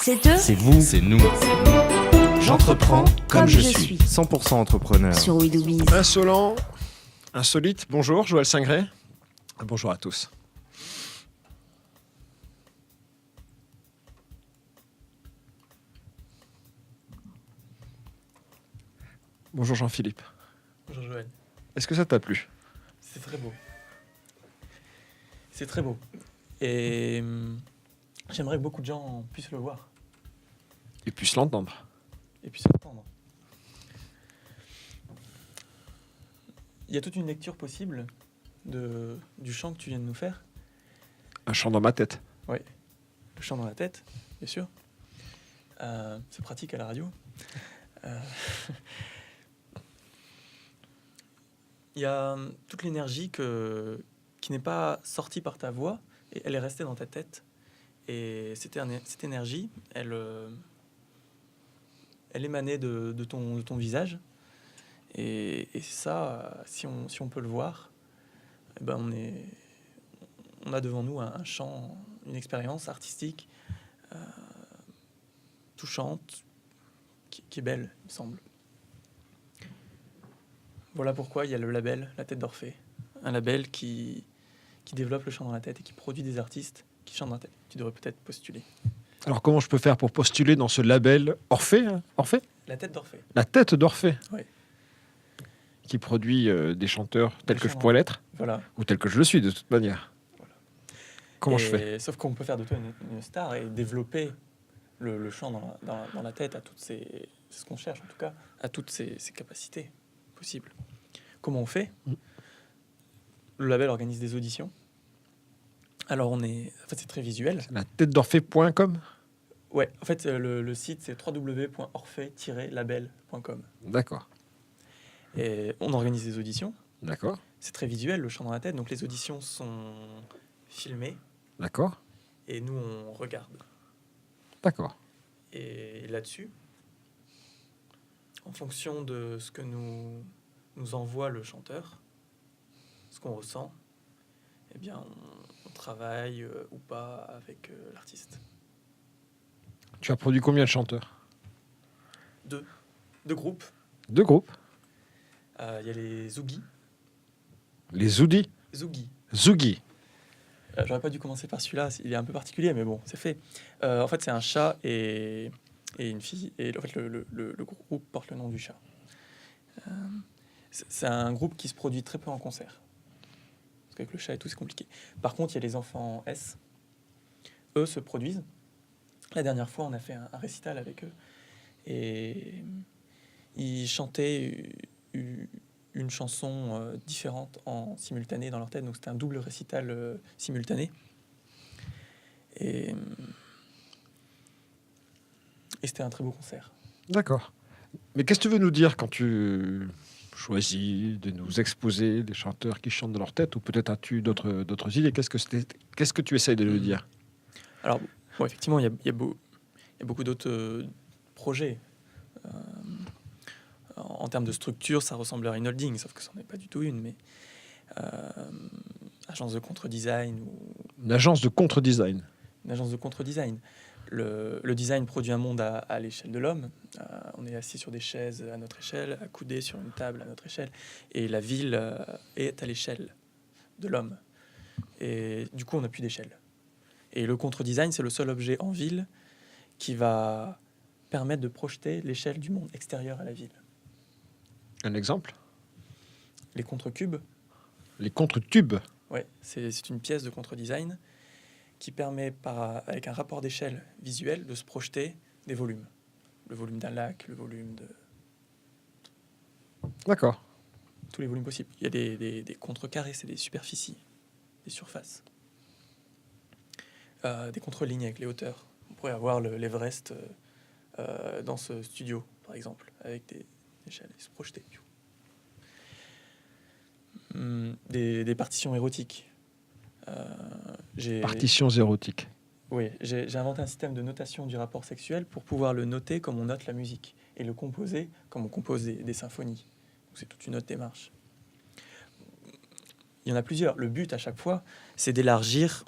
C'est eux, C'est vous, c'est nous. J'entreprends comme je suis. 100% entrepreneur. Sur We Do Biz. Insolent, insolite, bonjour, Joël Singré. Bonjour à tous. Bonjour Jean-Philippe. Bonjour Joël. Est-ce que ça t'a plu ? C'est très beau. C'est très beau. Et j'aimerais que beaucoup de gens puissent le voir Et puisse l'entendre. et puissent l'entendre. Il y a toute une lecture possible du chant que tu viens de nous faire. Un chant dans ma tête. Le chant dans la tête, bien sûr. C'est pratique à la radio. Il y a toute l'énergie qui n'est pas sortie par ta voix, et elle est restée dans ta tête. Et cette énergie, elle émanait de ton visage. Et ça, si on peut le voir, eh ben on a devant nous un chant, une expérience artistique touchante, qui est belle, il me semble. Voilà pourquoi il y a le label La Tête d'Orphée, un label qui développe le chant dans la tête et qui produit des artistes qui chantent dans la tête. Tu devrais peut-être postuler. Alors comment je peux faire pour postuler dans ce label Orphée, hein ? Orphée ? La Tête d'Orphée. La tête d'Orphée. Oui. Qui produit des chanteurs tels Des que je chants, pourrais l'être, Voilà. ou tels que je le suis de toute manière. Voilà. Comment je fais ? Sauf qu'on peut faire de toi une star et développer le chant dans la tête à toutes c'est ce qu'on cherche en tout cas, à toutes ces capacités possibles. Comment on fait ? Le label organise des auditions. Alors c'est très visuel. La tête d'Orphée.com ? Ouais, en fait le site c'est www.orphée-label.com. D'accord. Et on organise des auditions. D'accord. C'est très visuel, le chant dans la tête. Donc les auditions sont filmées D'accord. et nous on regarde. D'accord. Et là-dessus, en fonction de ce que nous envoie le chanteur, ce qu'on ressent, eh bien on travaille ou pas avec l'artiste. Tu as produit combien de chanteurs ? Deux groupes. 2 groupes. Il y a les Zougi. Les Zoudi. Zougi. J'aurais pas dû commencer par celui-là, il est un peu particulier, mais bon, c'est fait. En fait, c'est un chat et une fille, et en fait, le groupe porte le nom du chat. C'est un groupe qui se produit très peu en concert. Parce qu'avec le chat et tout, c'est compliqué. Par contre, il y a les enfants S. Eux se produisent. La dernière fois, on a fait un récital avec eux. Et ils chantaient une chanson différente en simultané dans leur tête. Donc, c'était un double récital simultané. Et c'était un très beau concert. D'accord. Mais qu'est-ce que tu veux nous dire quand tu choisis de nous exposer des chanteurs qui chantent dans leur tête, ou peut-être as-tu d'autres idées ? Qu'est-ce que tu essayes de nous dire ? Alors, bon, effectivement, il y a beaucoup d'autres projets. En termes de structure, ça ressemblerait à une holding, sauf que ce n'en est pas du tout une, mais agence de contre-design ou Une agence de contre-design. une agence de contre-design. Le design produit un monde à l'échelle de l'homme. On est assis sur des chaises à notre échelle, accoudés sur une table à notre échelle, et la ville est à l'échelle de l'homme. Et du coup, on n'a plus d'échelle. Et le contre-design, c'est le seul objet en ville qui va permettre de projeter l'échelle du monde extérieur à la ville. Un exemple ? Les contre-cubes, Les contre-tubes. ouais, c'est une pièce de contre-design qui permet, avec un rapport d'échelle visuel, de se projeter des volumes. Le volume d'un lac, le volume de D'accord. tous les volumes possibles. Il y a des contre-carrés, c'est des superficies, des surfaces. Des contre-lignes avec les hauteurs. On pourrait avoir l'Everest dans ce studio, par exemple, avec des échelles et se projeter. Des partitions érotiques. Partitions érotiques. Oui, j'ai inventé un système de notation du rapport sexuel pour pouvoir le noter comme on note la musique et le composer comme on compose des symphonies. Donc c'est toute une autre démarche. Il y en a plusieurs. Le but à chaque fois, c'est d'élargir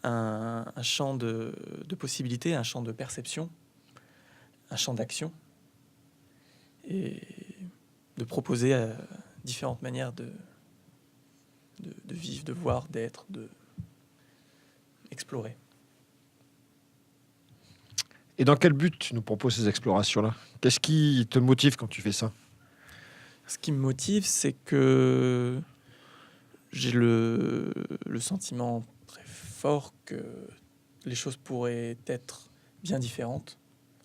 un champ de possibilités, un champ de perception, un champ d'action, et de proposer différentes manières de vivre, de voir, d'être, de explorer. Et dans quel but tu nous proposes ces explorations-là? Qu'est-ce qui te motive quand tu fais ça? Ce qui me motive, c'est que j'ai le sentiment très fort que les choses pourraient être bien différentes.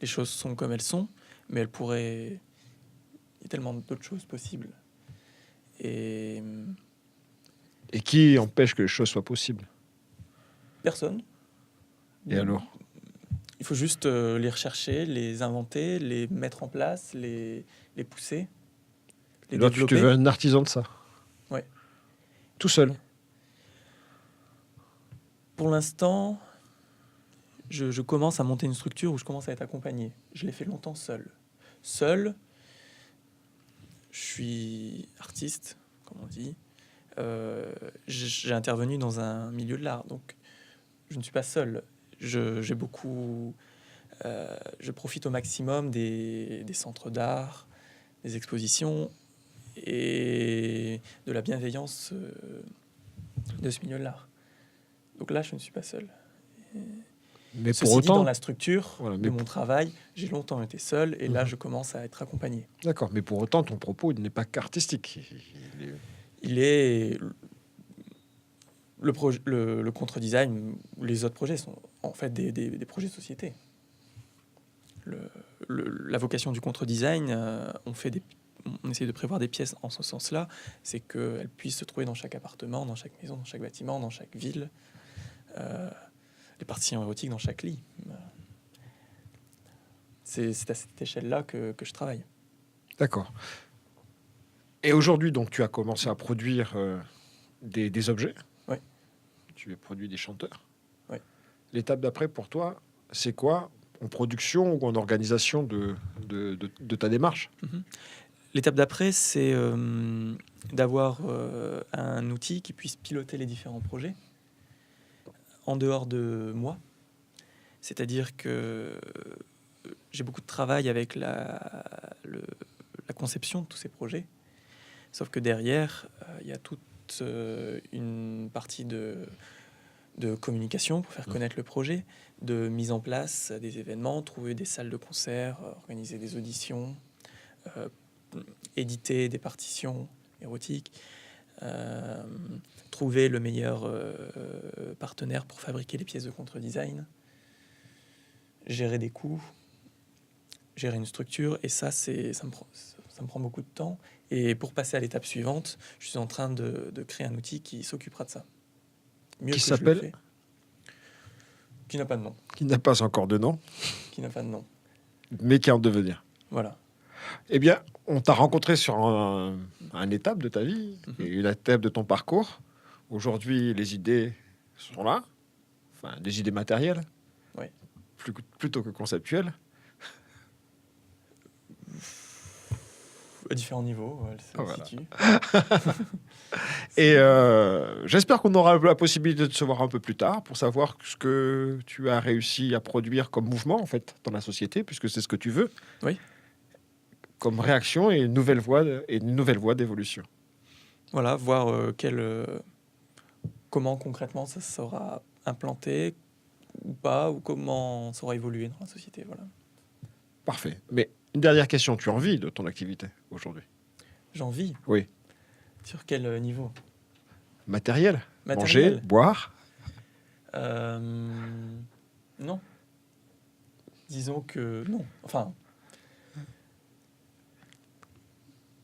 Les choses sont comme elles sont, mais elles pourraient... Il y a tellement d'autres choses possibles. Et qui empêche que les choses soient possibles? personne. Et alors? Il faut juste les rechercher, les inventer, les mettre en place, les pousser, les Alors, développer. tu veux un artisan de ça? Ouais. Tout seul? Pour l'instant, je commence à monter une structure où je commence à être accompagné. Je l'ai fait longtemps seul. Seul, je suis artiste, comme on dit. J'ai intervenu dans un milieu de l'art, donc je ne suis pas seul. Je profite au maximum des centres d'art, des expositions et de la bienveillance de ce milieu de l'art. Donc là, je ne suis pas seul. Mais Ceci pour dit, dans autant... la structure Voilà, de mon travail, j'ai longtemps été seul et là, je commence à être accompagné. D'accord, mais pour autant, ton propos il n'est pas qu'artistique. Il est... Le contre-design, les autres projets sont en fait des projets de société. La vocation du contre-design, on essaie de prévoir des pièces en ce sens-là, c'est qu'elles puissent se trouver dans chaque appartement, dans chaque maison, dans chaque bâtiment, dans chaque ville, les partitions érotiques dans chaque lit. C'est à cette échelle-là que je travaille. D'accord. Et aujourd'hui, donc, tu as commencé à produire des objets. Oui. Tu as produit des chanteurs. Oui. L'étape d'après, pour toi, c'est quoi, en production ou en organisation de ta démarche? L'étape d'après, c'est d'avoir un outil qui puisse piloter les différents projets en dehors de moi. C'est-à-dire que j'ai beaucoup de travail avec la conception de tous ces projets. Sauf que derrière, il y a toute une partie de communication pour faire connaître le projet, de mise en place des événements, trouver des salles de concert, organiser des auditions, éditer des partitions érotiques, trouver le meilleur partenaire pour fabriquer les pièces de contre-design, gérer des coûts, gérer une structure, et ça me prend beaucoup de temps. Et pour passer à l'étape suivante, je suis en train de créer un outil qui s'occupera de ça. Mieux Qui que je le s'appelle fais. Qui n'a pas de nom. Qui n'a pas encore de nom, Qui n'a pas de nom. mais qui est en devenir. Voilà. Eh bien, on t'a rencontré sur un étape de ta vie, et une étape de ton parcours. Aujourd'hui, les idées sont là, enfin, des idées matérielles, Oui. plutôt que conceptuelles. À différents niveaux, elle se Voilà. situe. Et j'espère qu'on aura la possibilité de se voir un peu plus tard pour savoir ce que tu as réussi à produire comme mouvement, en fait, dans la société, puisque c'est ce que tu veux. Oui. Comme réaction et une nouvelle voie d'évolution. Voilà, voir comment concrètement ça sera implanté ou pas, ou comment ça aura évolué dans la société. Voilà. Parfait. Mais une dernière question, tu as envie de ton activité aujourd'hui? J'en vis. Oui. Sur quel niveau? Matériel? Matériel. Manger, boire? Non. Disons que non. Enfin,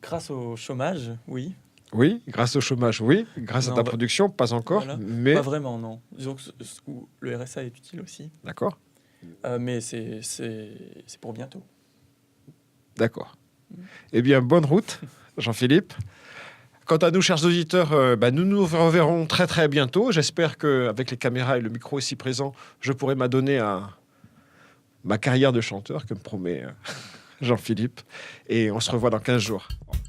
grâce au chômage, oui. Oui, grâce au chômage, oui. Grâce Non, à ta bah, production, pas encore. voilà. Mais Pas vraiment, non. Disons que le RSA est utile aussi. d'accord, Mais c'est pour bientôt. d'accord. Eh bien, bonne route, Jean-Philippe. Quant à nous, chers auditeurs, nous nous reverrons très très bientôt. J'espère qu'avec les caméras et le micro ici présent, je pourrai m'adonner à ma carrière de chanteur, que me promet Jean-Philippe. Et on se revoit dans 15 jours. Au revoir.